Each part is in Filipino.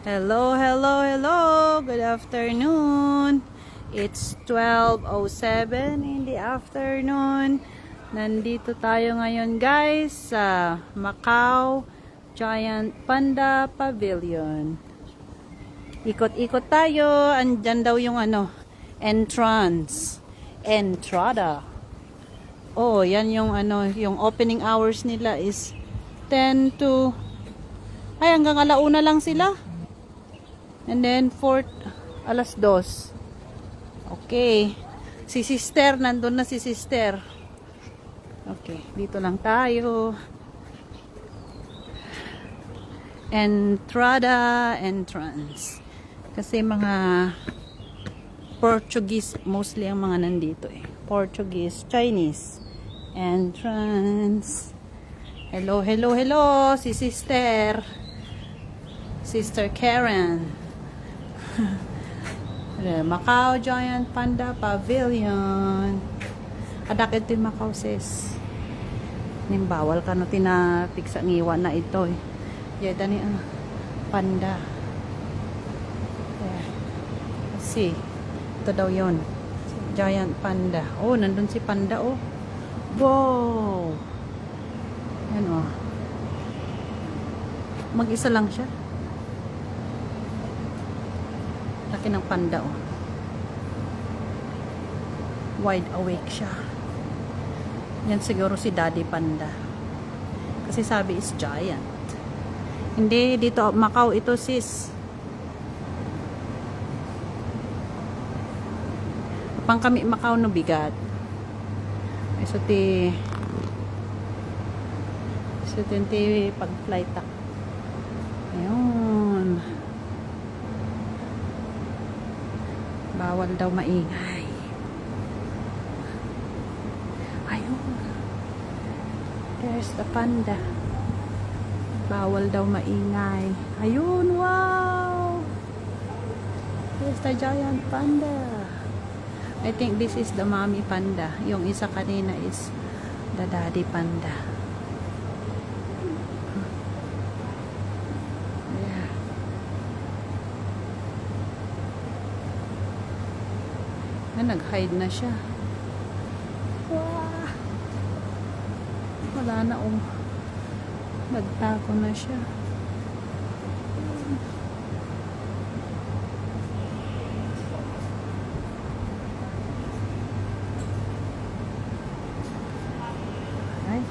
Hello, hello, hello. Good afternoon. It's 12:07 in the afternoon. Nandito tayo ngayon, guys, sa Macau Giant Panda Pavilion. Ikot-ikot tayo. Andyan daw yung entrance. Entrada. Oh, yan yung yung opening hours nila is 10 to hanggang alauna lang sila. And then, 4, 2:00. Okay. Si sister, nandun na si sister. Okay, dito lang tayo. Entrada, entrance. Kasi mga Portuguese, mostly ang mga nandito eh. Portuguese, Chinese. Entrance. Hello, hello, hello. Si sister. Sister Karen. Macau Giant Panda Pavilion. Adak ito yung Macau, sis. Bawal ka no tinapik sa ngiwan na ito eh. Yada ni panda. Yeah. Let's see. Ito daw yun. Giant Panda. Oh, nandun si Panda oh. Wow. Yan oh. Mag-isa lang siya. Laki ng panda oh. Wide awake siya. Yan siguro si Daddy Panda. Kasi sabi is giant. Hindi dito Macau ito sis. Pang kami Macau no bigat. So ti pag flight tak. Ayun. Bawal daw maingay. Ayun. There's the panda. Bawal daw maingay. Ayun, wow! There's the giant panda. I think this is the mommy panda. Yung isa kanina is the daddy panda. Nag-hide na siya. Wow. Wala na oh. Nagtako na siya. Ay.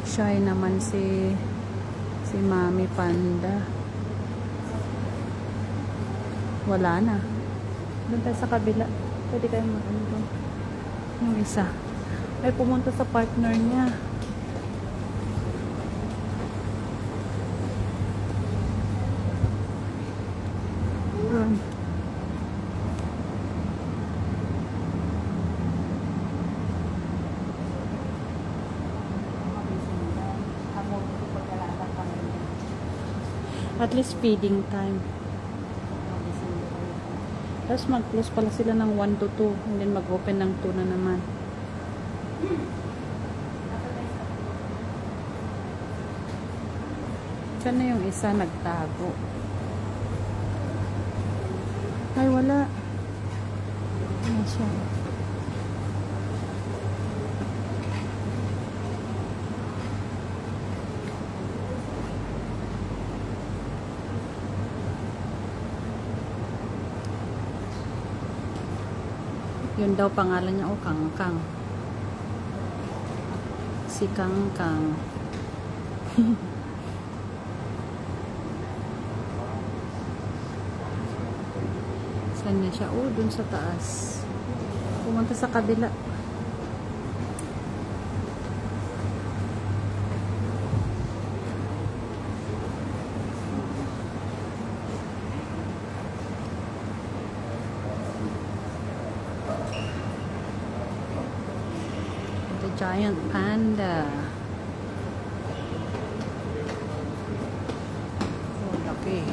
Shy naman si Mami Panda. Wala na. Doon tayo sa kabila. Pwede kayo mag-ano doon. Yung isa. Ay, pumunta sa partner niya. Doon. At least feeding time. Tapos mag-close pala sila ng 1 to 2. And then mag-open ng 2 na naman. Saan na yung isa nagtago? Ay, wala. Ano siya? Yun daw pangalan niya, oh, Kangkang. Si Kangkang. Saan na siya? Oh, dun sa taas. Pumunta sa kabila. Giant panda. Oh, laki.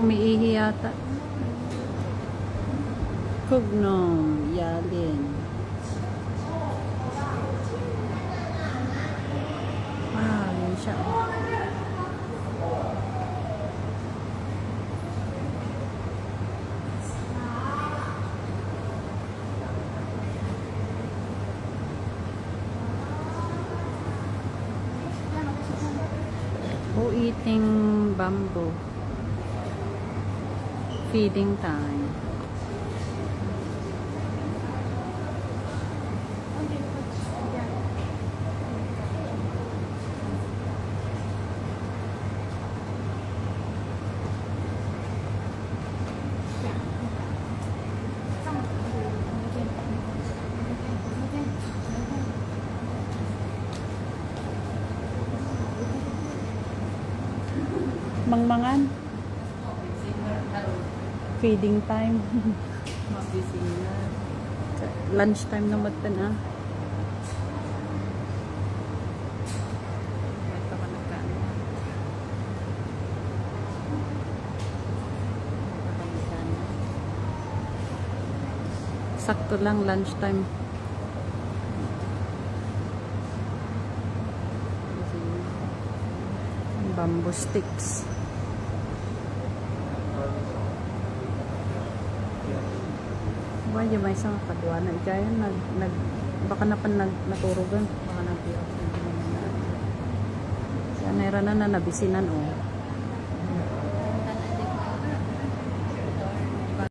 Umiihi yata. Kugnom, Yalin. Wow, yun siya. Who eating bamboo? Feeding time. Mangmangan. Feeding time. Lunch time na matan ah. Sakto lang lunch time. Bamboo sticks. Why yung may isang kadwa na ikayan baka na pan naturugan baka nag-iyak. Kaya naira na nabisinan oh.